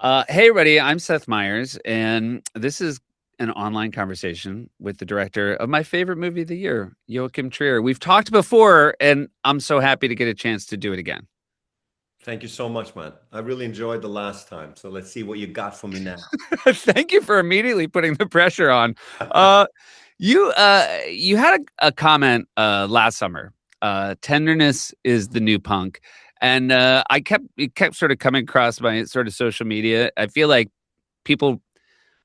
Hey, everybody, I'm Seth Meyers, and this is an online conversation with the director of my favorite movie of the year, Joachim Trier. We've talked before, and I'm so happy to get a chance to do it again. Thank you so much, man. I really enjoyed the last time. So let's see what you got for me now. Thank you for immediately putting the pressure on. Uh, you had a comment last summer. Tenderness is the new punk, and it kept sort of coming across my sort of social media. I feel like people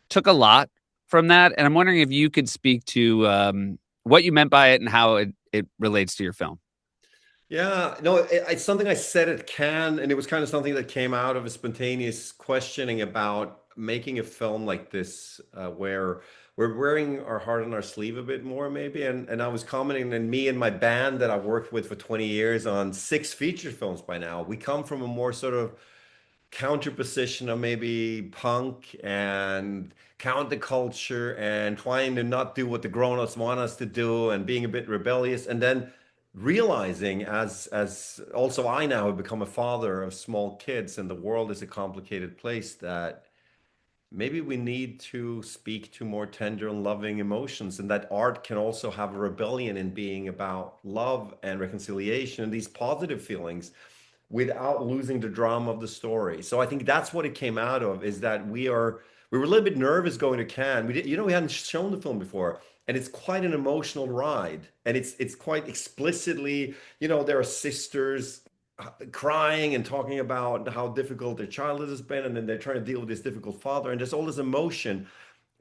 took a lot from that, and I'm wondering if you could speak to what you meant by it and how it relates to your film. Yeah, no, it's something I said at Cannes, and it was kind of something that came out of a spontaneous questioning about making a film like this, where we're wearing our heart on our sleeve a bit more, maybe. And I was commenting, and me and my band that I've worked with for 20 years on 6 feature films by now, we come from a more sort of counterposition of maybe punk and counterculture and trying to not do what the grown-ups want us to do and being a bit rebellious, and then realizing as also I now have become a father of small kids and the world is a complicated place, that maybe we need to speak to more tender and loving emotions, and that art can also have a rebellion in being about love and reconciliation and these positive feelings without losing the drama of the story. So I think that's what it came out of, is that we were a little bit nervous going to Cannes. We hadn't shown the film before, and it's quite an emotional ride, and it's quite explicitly, there are sisters crying and talking about how difficult their childhood has been, and then they're trying to deal with this difficult father, and there's all this emotion.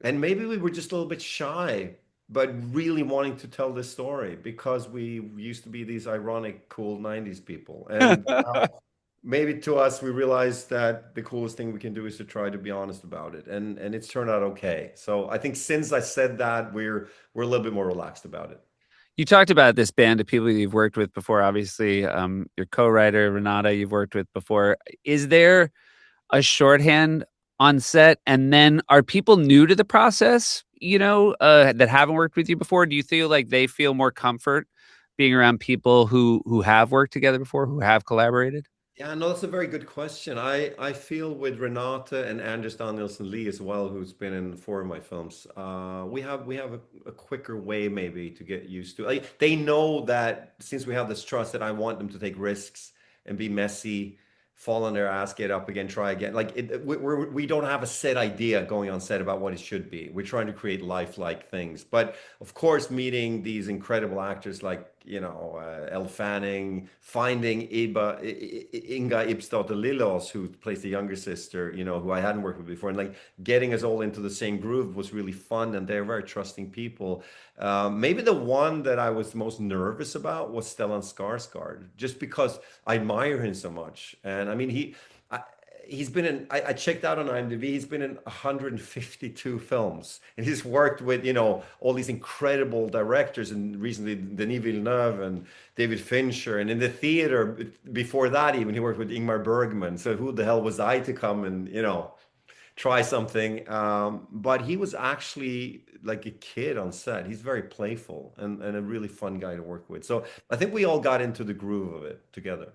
And maybe we were just a little bit shy, but really wanting to tell this story because we used to be these ironic, cool 90s people. And maybe to us, we realized that the coolest thing we can do is to try to be honest about it. And it's turned out okay. So I think since I said that, we're a little bit more relaxed about it. You talked about this band of people you've worked with before. Obviously, your co-writer Renata you've worked with before. Is there a shorthand on set, and then are people new to the process? That haven't worked with you before. Do you feel like they feel more comfort being around people who have worked together before, who have collaborated? Yeah, no, that's a very good question. I feel with Renata and Anders Danielsen Lee as well, who's been in 4 of my films, we have a quicker way maybe to get used to. Like, they know that since we have this trust, that I want them to take risks and be messy, fall on their ass, get up again, try again. Like we don't have a set idea going on set about what it should be. We're trying to create lifelike things, but of course, meeting these incredible actors like Elle Fanning, finding Inga Ipsdotter Lillos, who plays the younger sister, who I hadn't worked with before, and like getting us all into the same groove was really fun. And they're very trusting people. Maybe the one that I was most nervous about was Stellan Skarsgård, just because I admire him so much. And I mean, I, he's been in. I checked out on IMDb. He's been in 152 films, and he's worked with all these incredible directors, and recently Denis Villeneuve and David Fincher, and in the theater before that, even he worked with Ingmar Bergman. So who the hell was I to come and try something? But he was actually like a kid on set. He's very playful and a really fun guy to work with. So I think we all got into the groove of it together.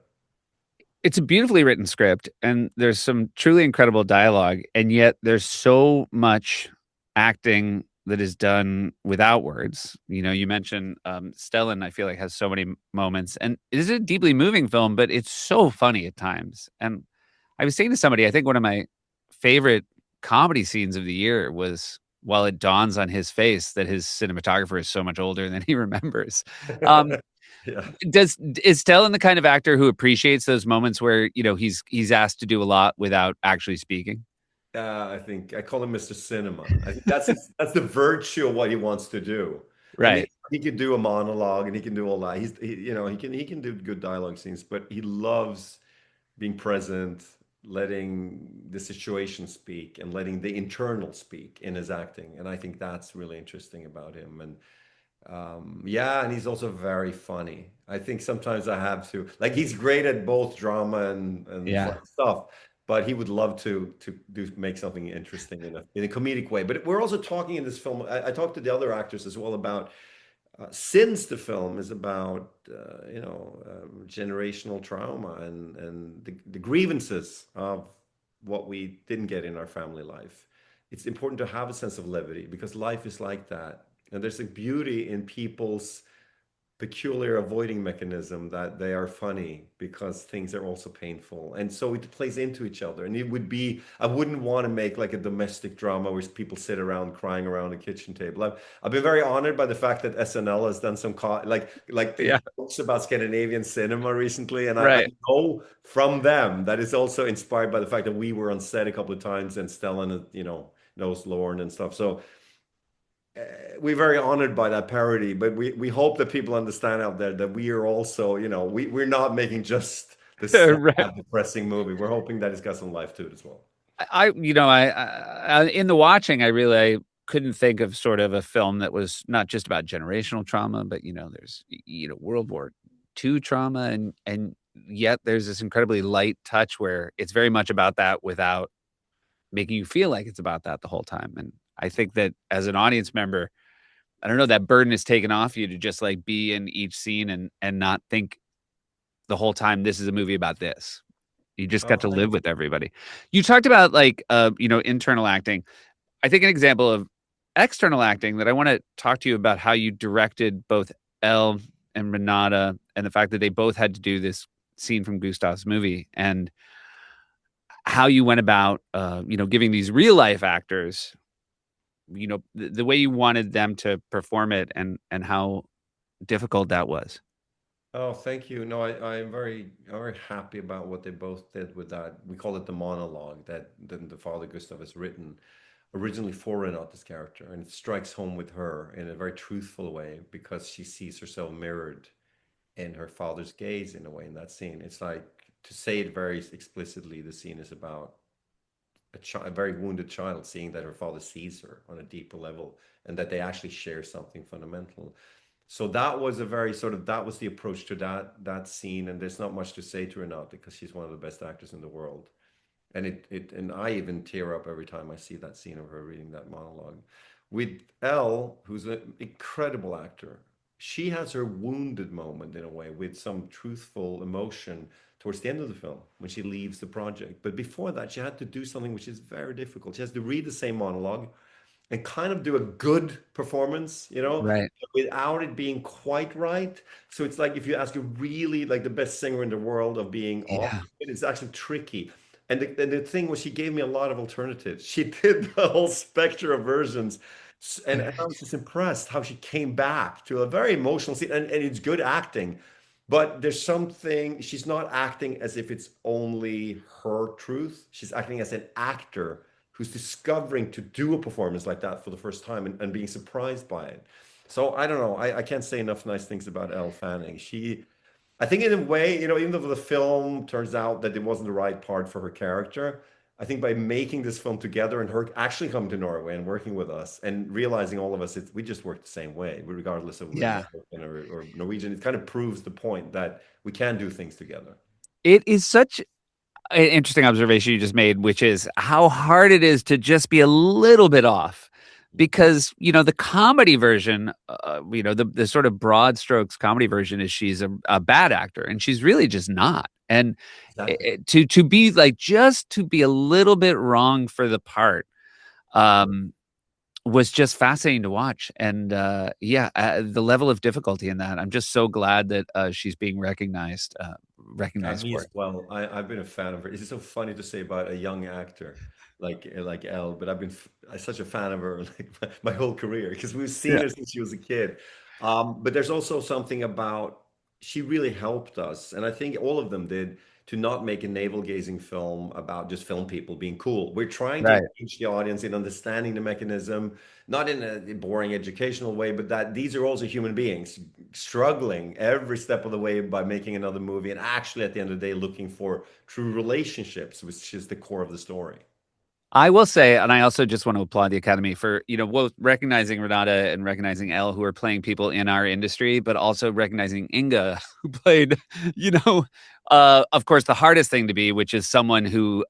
It's a beautifully written script, and there's some truly incredible dialogue, and yet there's so much acting that is done without words. You mentioned Stellan, I feel like, has so many moments, and it is a deeply moving film, but it's so funny at times. And I was saying to somebody, I think one of my favorite comedy scenes of the year was while it dawns on his face that his cinematographer is so much older than he remembers. Um, Yeah. does is Stellan the kind of actor who appreciates those moments where he's asked to do a lot without actually speaking? I think I call him Mr. Cinema. I think that's the virtue of what he wants to do. And Right. he could do a monologue and he can do all that. He can do good dialogue scenes, but he loves being present, letting the situation speak and letting the internal speak in his acting. And I think that's really interesting about him. And yeah, and he's also very funny. I think sometimes I have to like he's great at both drama and Yeah. fun stuff, but he would love to do make something interesting in a comedic way. But we're also talking in this film. I talked to the other actors as well about since the film is about generational trauma and the grievances of what we didn't get in our family life. It's important to have a sense of levity because life is like that. And there's a beauty in people's peculiar avoiding mechanism that they are funny because things are also painful. And so it plays into each other. And it would be, I wouldn't want to make like a domestic drama where people sit around crying around a kitchen table. I've been very honored by the fact that SNL has done some like Yeah. books about Scandinavian cinema recently. And I Right. know from them that is also inspired by the fact that we were on set a couple of times and Stellan, knows Lorne and stuff. So we're very honored by that parody, but we hope that people understand out there that we are also, we're not making just this Right. sad, depressing movie. We're hoping that it's got some life to it as well. In the watching, I couldn't think of sort of a film that was not just about generational trauma, but there's World War II trauma, and yet there's this incredibly light touch where it's very much about that without making you feel like it's about that the whole time. And I think that as an audience member, I don't know, that burden is taken off you to just like be in each scene and not think the whole time this is a movie about this. You just Oh, got to live thanks. with everybody. You talked about like internal acting. I think an example of external acting that I want to talk to you about how you directed both Elle and Renata and the fact that they both had to do this scene from Gustav's movie and how you went about giving these real life actors the way you wanted them to perform it and how difficult that was. Oh, thank you. No, I'm very happy about what they both did with that. We call it the monologue that then the father Gustav has written originally for Renata's character, and it strikes home with her in a very truthful way because she sees herself mirrored in her father's gaze in a way in that scene. It's like to say it very explicitly, the scene is about a very wounded child seeing that her father sees her on a deeper level and that they actually share something fundamental. So that was a very sort of that was the approach to that scene, and there's not much to say to Renata because she's one of the best actors in the world. And I even tear up every time I see that scene of her reading that monologue. With Elle, who's an incredible actor, she has her wounded moment in a way with some truthful emotion towards the end of the film when she leaves the project. But before that, she had to do something which is very difficult. She has to read the same monologue and kind of do a good performance, Right. without it being quite right. So it's like if you ask a really like the best singer in the world of being off, Yeah. it's actually tricky. And the thing was, she gave me a lot of alternatives. She did the whole spectrum of versions. And I was just impressed how she came back to a very emotional scene. And it's good acting, but there's something, she's not acting as if it's only her truth. She's acting as an actor who's discovering to do a performance like that for the first time and being surprised by it. So I don't know. I can't say enough nice things about Elle Fanning. I think in a way, even though the film turns out that it wasn't the right part for her character, I think by making this film together and her actually coming to Norway and working with us and realizing all of us, we just work the same way, regardless of whether Yeah. you're American or Norwegian. It kind of proves the point that we can do things together. It is such an interesting observation you just made, which is how hard it is to just be a little bit off. Because, the comedy version, the sort of broad strokes comedy version is she's a bad actor and she's really just not. And Exactly. to be like, just to be a little bit wrong for the part, um, was just fascinating to watch. And the level of difficulty in that, I'm just so glad that she's being recognized Me for as it. well. I've been a fan of her. It's so funny to say about a young actor like Elle, but I'm such a fan of her like my whole career because we've seen Yeah. her since she was a kid. But there's also something about she really helped us, and I think all of them did, to not make a navel-gazing film about just film people being cool. We're trying to Right. engage the audience in understanding the mechanism, not in a boring educational way, but that these are also human beings struggling every step of the way by making another movie, and actually at the end of the day looking for true relationships, which is the core of the story. I will say, and I also just want to applaud the Academy for, both recognizing Renata and recognizing Elle, who are playing people in our industry, but also recognizing Inga, who played, of course, the hardest thing to be, which is someone who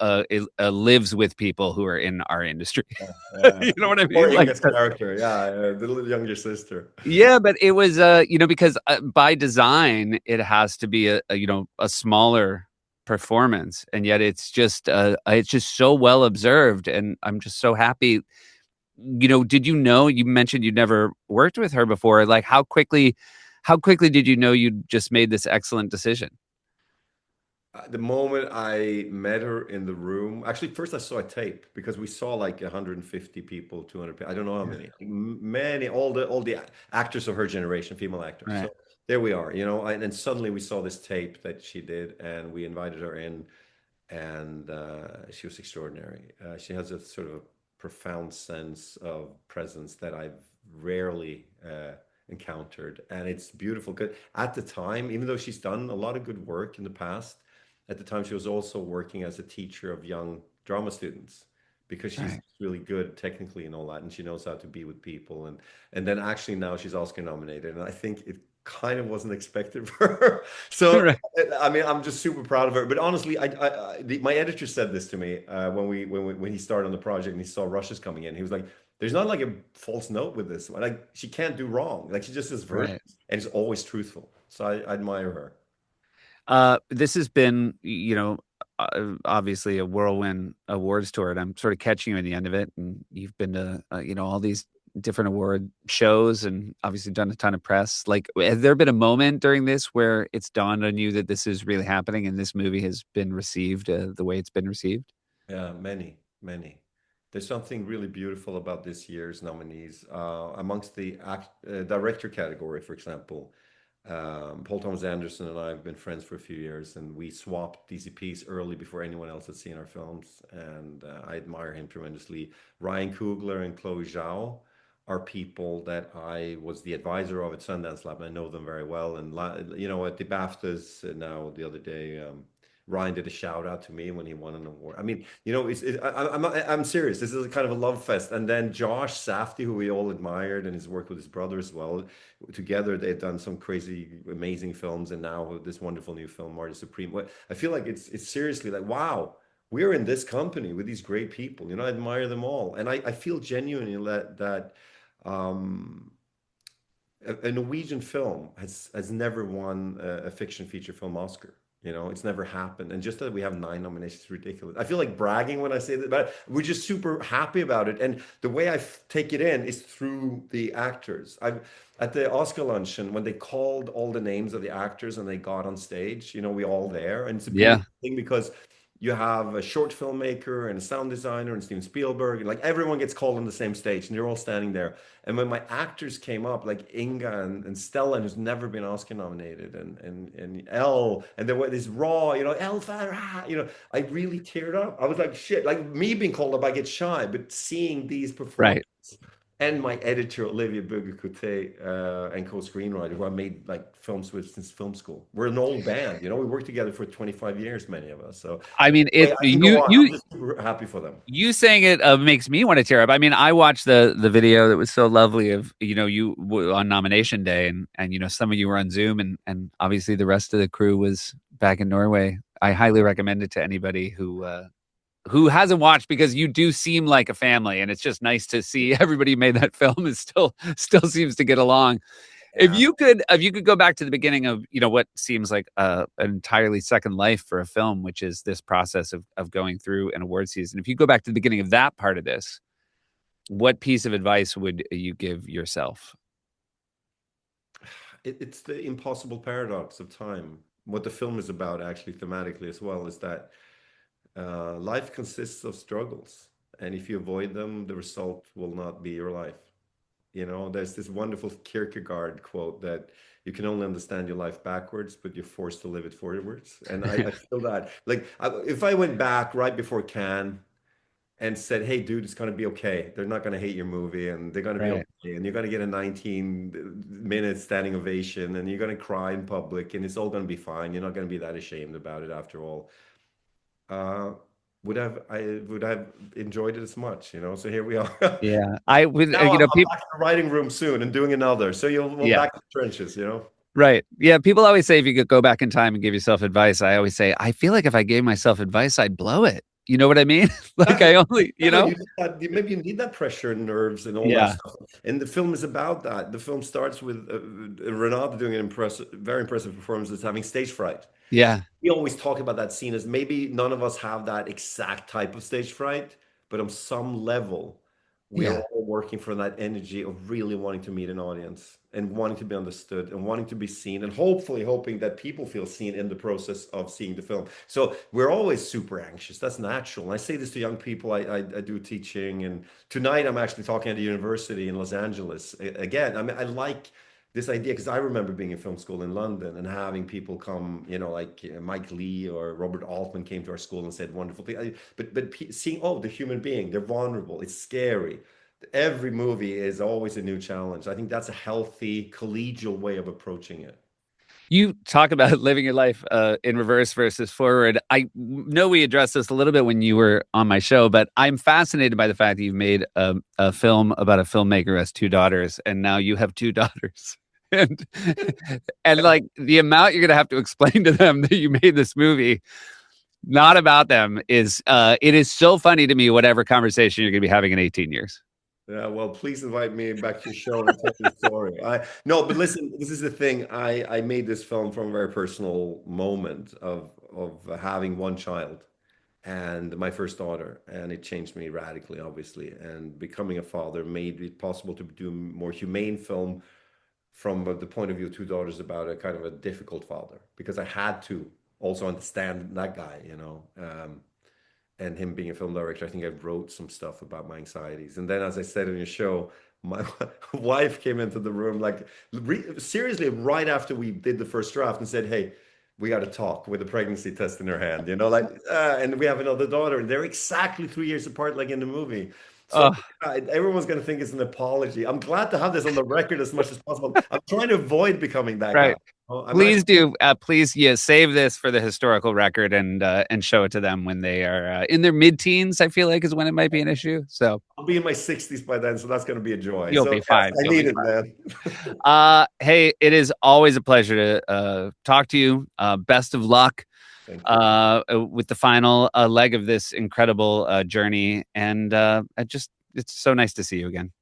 lives with people who are in our industry. Yeah. You know what I Or mean? Like, Inga's character, yeah, the little younger sister. yeah, but it was, because by design, it has to be a smaller performance, and yet it's just so well observed, and I'm just so happy. Did you know, you mentioned you'd never worked with her before? Like, how quickly did you know you just made this excellent decision? The moment I met her in the room, actually, first I saw a tape because we saw like 150 people, 200 people. I don't know how Yeah. many, many, all the actors of her generation, female actors. Right. So there we are, and then suddenly we saw this tape that she did, and we invited her in, and she was extraordinary. She has a sort of a profound sense of presence that I've rarely encountered, and it's beautiful. Good at the time, even though she's done a lot of good work in the past, at the time she was also working as a teacher of young drama students because she's Right. really good technically and all that, and she knows how to be with people, and then actually now she's Oscar nominated, and I think it kind of wasn't expected for her. So Right. I mean, I'm just super proud of her. But honestly, my editor said this to me when he started on the project and he saw rushes coming in. He was like, "There's not like a false note with this one. Like she can't do wrong. Like she just is virtuous Right. and is always truthful." So I admire her. This has been, obviously a whirlwind awards tour, and I'm sort of catching you in the end of it. And you've been to, all these different award shows, and obviously done a ton of press. Like, has there been a moment during this where it's dawned on you that this is really happening and this movie has been received the way it's been received? Yeah, many, many. There's something really beautiful about this year's nominees. Amongst the director category, for example, Paul Thomas Anderson and I have been friends for a few years, and we swapped DCPs early before anyone else had seen our films, and I admire him tremendously. Ryan Coogler and Chloe Zhao are people that I was the advisor of at Sundance Lab, and I know them very well. And at the BAFTAs now the other day, Ryan did a shout out to me when he won an award. I mean, I'm serious. This is a kind of a love fest. And then Josh Safdie, who we all admired, and his work with his brother as well. Together, they've done some crazy, amazing films, and now this wonderful new film, Marty Supreme. I feel like it's seriously like, wow, we're in this company with these great people. I admire them all, and I feel genuinely that um, a Norwegian film has never won a fiction feature film Oscar. It's never happened. And just that we have 9 nominations is ridiculous. I feel like bragging when I say that, but we're just super happy about it. And the way I take it in is through the actors. I've At the Oscar luncheon when they called all the names of the actors and they got on stage, we all there. And it's a Yeah. beautiful thing because you have a short filmmaker and a sound designer and Steven Spielberg, and like everyone gets called on the same stage and they're all standing there. And when my actors came up, like Inga and Stellan, who's never been Oscar nominated, and Elle, and there were this raw, Elle Farah, I really teared up. I was like, shit, like me being called up, I get shy, but seeing these Right. performances and my editor Olivia Bugger-Coté and co-screenwriter, who I made like films with since film school. We're an old band, we worked together for 25 years, many of us. So I mean, wait, it I can go you on. I'm you just super happy for them. you saying it makes me want to tear up. I mean, I watched the video that was so lovely of on nomination day, and some of you were on Zoom, and obviously the rest of the crew was back in Norway. I highly recommend it to anybody who hasn't watched, because you do seem like a family, and it's just nice to see everybody who made that film is still seems to get along. If Yeah. you could go back to the beginning of what seems like an entirely second life for a film, which is this process of going through an award season. If you go back to the beginning of that part of this, what piece of advice would you give yourself? It's the impossible paradox of time. What the film is about, actually, thematically as well, is that life consists of struggles. And if you avoid them, the result will not be your life. There's this wonderful Kierkegaard quote that you can only understand your life backwards, but you're forced to live it forwards. And I feel that, like, if I went back right before Cannes and said, "Hey, dude, it's gonna be okay. They're not gonna hate your movie, and they're gonna be Right. okay, and you're gonna get a 19-minute standing ovation, and you're gonna cry in public, and it's all gonna be fine. You're not gonna be that ashamed about it after all." Uh, I would have enjoyed it as much. So here we are. Yeah, I would. Now I'm People. back in the writing room soon and doing another. So we're Yeah. back to the trenches. Right. Yeah. People always say if you could go back in time and give yourself advice, I always say I feel like if I gave myself advice, I'd blow it. You know what I mean? Like I only, No, you need that, maybe you need that pressure and nerves and all that Yeah. stuff. And the film is about that. The film starts with Renato doing an impressive, very impressive performance, as having stage fright. Yeah. We always talk about that scene as maybe none of us have that exact type of stage fright, but on some level, we are Yeah. all working for that energy of really wanting to meet an audience and wanting to be understood and wanting to be seen and hopefully hoping that people feel seen in the process of seeing the film. So we're always super anxious. That's natural. And I say this to young people. I do teaching, and tonight I'm actually talking at a university in Los Angeles. Again, I mean, I like this idea because I remember being in film school in London and having people come, like Mike Lee or Robert Altman came to our school and said wonderful things. But seeing, oh, the human being, they're vulnerable, it's scary. Every movie is always a new challenge. I think that's a healthy collegial way of approaching it. You talk about living your life in reverse versus forward. I know we addressed this a little bit when you were on my show, but I'm fascinated by the fact that you've made a film about a filmmaker who has two daughters, and now you have two daughters. And and like the amount you're gonna have to explain to them that you made this movie not about them is it is so funny to me whatever conversation you're gonna be having in 18 years. Yeah, well, please invite me back to your show and tell me the story. I no, but listen, this is the thing. I made this film from a very personal moment of having one child and my first daughter, and it changed me radically, obviously. And becoming a father made it possible to do a more humane film from the point of view of two daughters about a kind of a difficult father, because I had to also understand that guy. And him being a film director, I think I wrote some stuff about my anxieties. And then, as I said in your show, my wife came into the room like seriously right after we did the first draft and said, "Hey, we got to talk," with a pregnancy test in her hand, like, and we have another daughter, and they're exactly 3 years apart, like in the movie. So Oh, everyone's going to think it's an apology. I'm glad to have this on the record as much as possible. I'm trying to avoid becoming that guy. right. I'm Please actually do. Please, yeah, save this for the historical record and show it to them when they are in their mid-teens. I feel like is when it might be an issue. So I'll be in my 60s by then, so that's going to be a joy. you'll So be yes, fine. I You'll be need it, man. fine. Hey, it is always a pleasure to talk to you. Best of luck Thank you. with the final leg of this incredible journey, and it's so nice to see you again.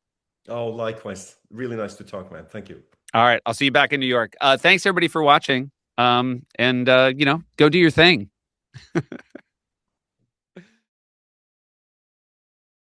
Oh, likewise. Really nice to talk, man. Thank you. All right, I'll see you back in New York. Thanks everybody for watching. And go do your thing.